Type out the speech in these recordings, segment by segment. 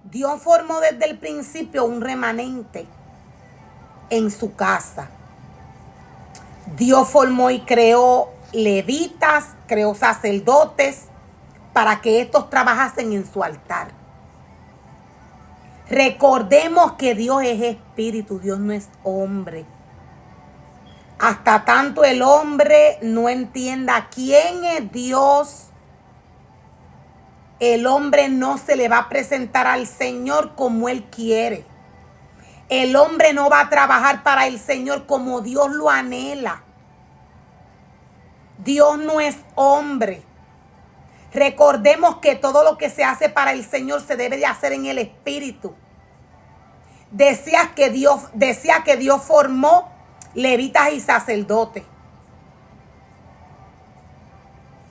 Dios formó desde el principio un remanente en su casa. Dios formó y creó levitas, creó sacerdotes para que estos trabajasen en su altar. Recordemos que Dios es espíritu, Dios no es hombre. Hasta tanto el hombre no entienda quién es Dios, el hombre no se le va a presentar al Señor como Él quiere. El hombre no va a trabajar para el Señor como Dios lo anhela. Dios no es hombre. Recordemos que todo lo que se hace para el Señor se debe de hacer en el Espíritu. Decía que Dios formó levitas y sacerdotes.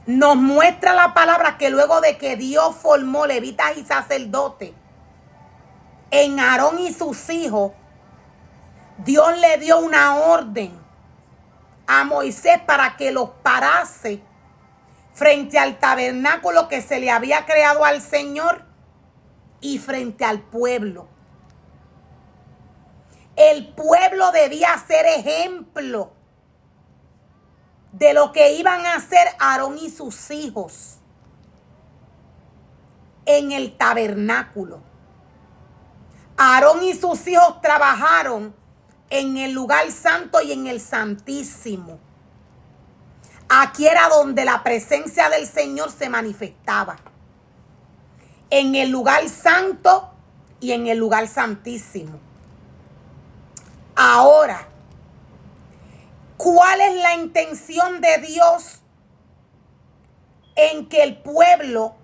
Nos muestra la palabra que luego de que Dios formó levitas y sacerdotes, en Aarón y sus hijos, Dios le dio una orden a Moisés para que los parase frente al tabernáculo que se le había creado al Señor y frente al pueblo. El pueblo debía ser ejemplo de lo que iban a hacer Aarón y sus hijos en el tabernáculo. Aarón y sus hijos trabajaron en el lugar santo y en el santísimo. Aquí era donde la presencia del Señor se manifestaba. En el lugar santo y en el lugar santísimo. Ahora, ¿cuál es la intención de Dios en que el pueblo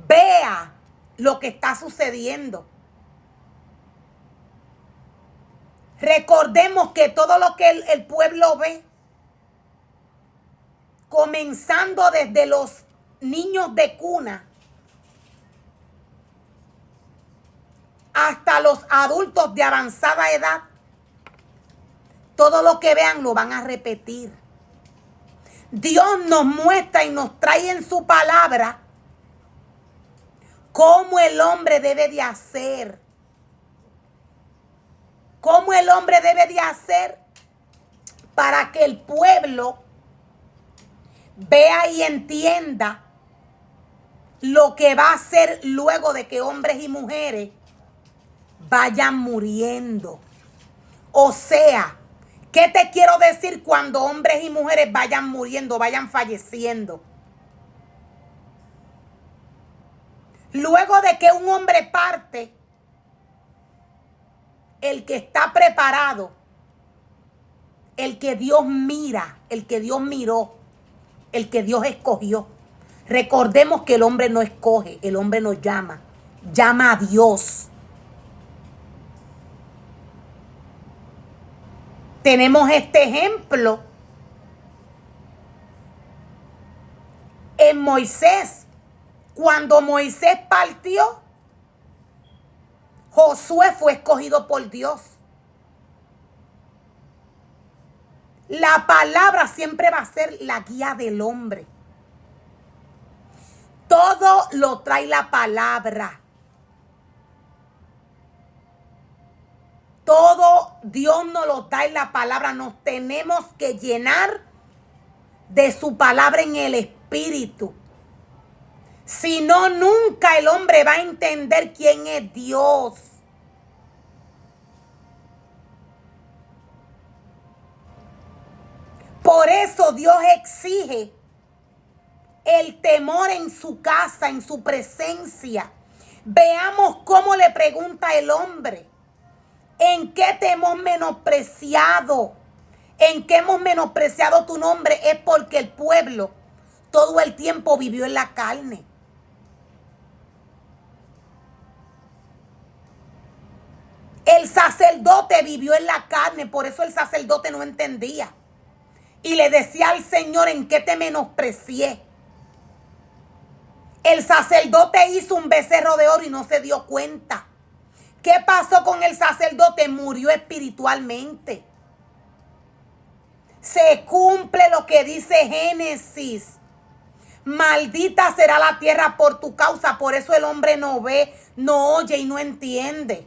vea lo que está sucediendo? Recordemos que todo lo que el pueblo ve, comenzando desde los niños de cuna hasta los adultos de avanzada edad, todo lo que vean lo van a repetir. Dios nos muestra y nos trae en su palabra cómo el hombre debe de hacer. Cómo el hombre debe de hacer para que el pueblo vea y entienda lo que va a hacer luego de que hombres y mujeres vayan muriendo. O sea, ¿qué te quiero decir cuando hombres y mujeres vayan muriendo, vayan falleciendo? Luego de que un hombre parte, el que está preparado, el que Dios mira, el que Dios miró, el que Dios escogió. Recordemos que el hombre no escoge, el hombre no llama, llama a Dios. Tenemos este ejemplo en Moisés. Cuando Moisés partió, Josué fue escogido por Dios. La palabra siempre va a ser la guía del hombre. Todo lo trae la palabra. Todo Dios nos lo da en la palabra. Nos tenemos que llenar de su palabra en el Espíritu. Si no, nunca el hombre va a entender quién es Dios. Por eso Dios exige el temor en su casa, en su presencia. Veamos cómo le pregunta el hombre. ¿En qué te hemos menospreciado? ¿En qué hemos menospreciado tu nombre? Es porque el pueblo todo el tiempo vivió en la carne. El sacerdote vivió en la carne, por eso el sacerdote no entendía. Y le decía al Señor, ¿en qué te menosprecié? El sacerdote hizo un becerro de oro y no se dio cuenta. ¿Qué pasó con el sacerdote? Murió espiritualmente. Se cumple lo que dice Génesis. Maldita será la tierra por tu causa. Por eso el hombre no ve, no oye y no entiende.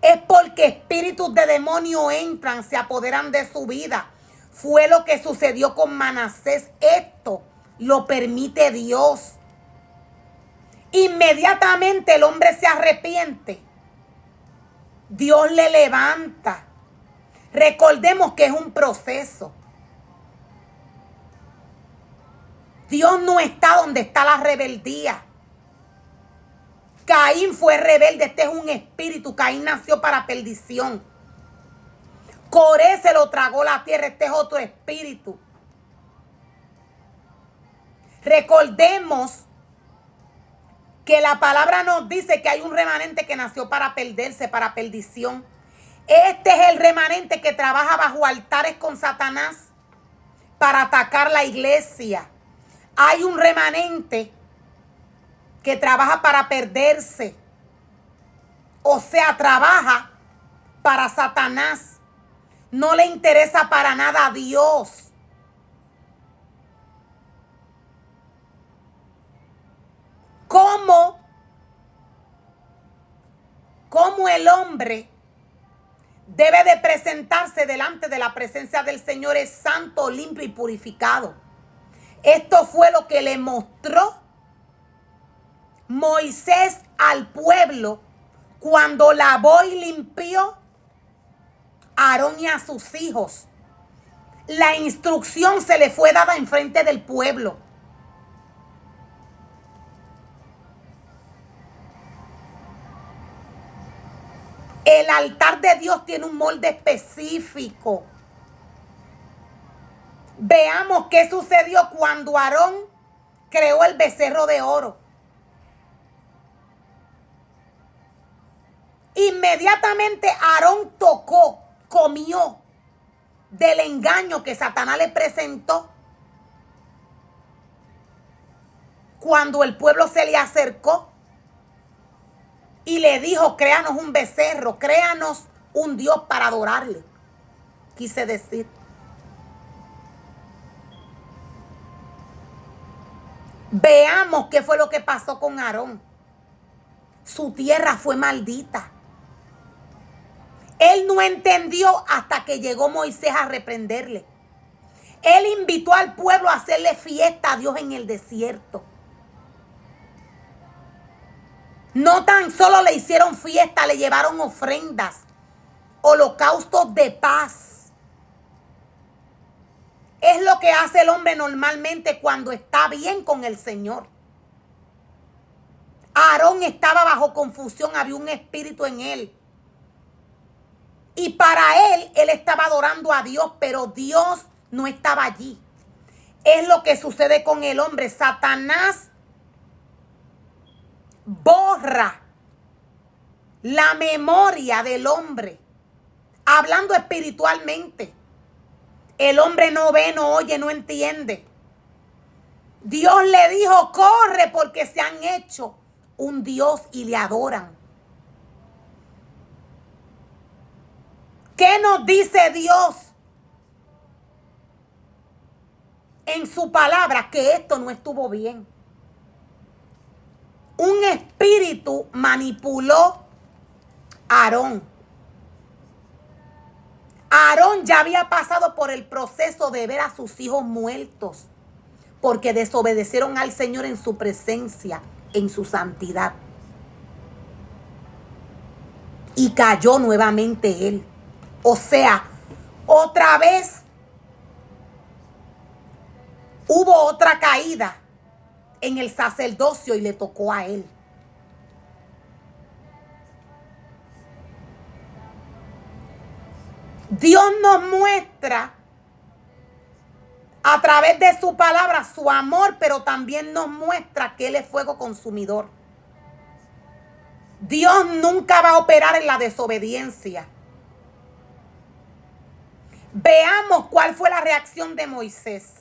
Es porque espíritus de demonio entran, se apoderan de su vida. Fue lo que sucedió con Manasés. Esto lo permite Dios. Inmediatamente el hombre se arrepiente. Dios le levanta. Recordemos que es un proceso. Dios no está donde está la rebeldía. Caín fue rebelde, este es un espíritu. Caín nació para perdición. Coré se lo tragó la tierra, este es otro espíritu. Recordemos que la palabra nos dice que hay un remanente que nació para perderse, para perdición. Este es el remanente que trabaja bajo altares con Satanás para atacar la iglesia. Hay un remanente que trabaja para perderse. O sea, trabaja para Satanás. No le interesa para nada a Dios. ¿Cómo el hombre debe de presentarse delante de la presencia del Señor? Es santo, limpio y purificado. Esto fue lo que le mostró Moisés al pueblo cuando lavó y limpió a Aarón y a sus hijos. La instrucción se le fue dada enfrente del pueblo. El altar de Dios tiene un molde específico. Veamos qué sucedió cuando Aarón creó el becerro de oro. Inmediatamente Aarón tocó, comió del engaño que Satanás le presentó. Cuando el pueblo se le acercó y le dijo, créanos un becerro, créanos un Dios para adorarle. Quise decir. Veamos qué fue lo que pasó con Aarón. Su tierra fue maldita. Él no entendió hasta que llegó Moisés a reprenderle. Él invitó al pueblo a hacerle fiesta a Dios en el desierto. No tan solo le hicieron fiesta, le llevaron ofrendas, holocaustos de paz. Es lo que hace el hombre normalmente cuando está bien con el Señor. Aarón estaba bajo confusión, había un espíritu en él. Y para él estaba adorando a Dios, pero Dios no estaba allí. Es lo que sucede con el hombre. Satanás borra la memoria del hombre, hablando espiritualmente. El hombre no ve, no oye, no entiende. Dios le dijo, corre porque se han hecho un Dios y le adoran. ¿Qué nos dice Dios en su palabra? Que esto no estuvo bien. Un espíritu manipuló a Aarón. Aarón ya había pasado por el proceso de ver a sus hijos muertos porque desobedecieron al Señor en su presencia, en su santidad. Y cayó nuevamente él. O sea, otra vez hubo otra caída en el sacerdocio y le tocó a él. Dios nos muestra a través de su palabra su amor, pero también nos muestra que Él es fuego consumidor. Dios nunca va a operar en la desobediencia. Veamos cuál fue la reacción de Moisés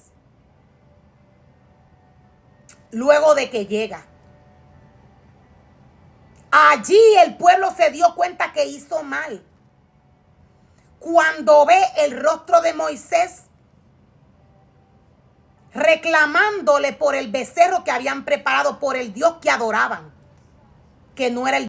luego de que llega. Allí el pueblo se dio cuenta que hizo mal. Cuando ve el rostro de Moisés, reclamándole por el becerro que habían preparado, por el Dios que adoraban, que no era el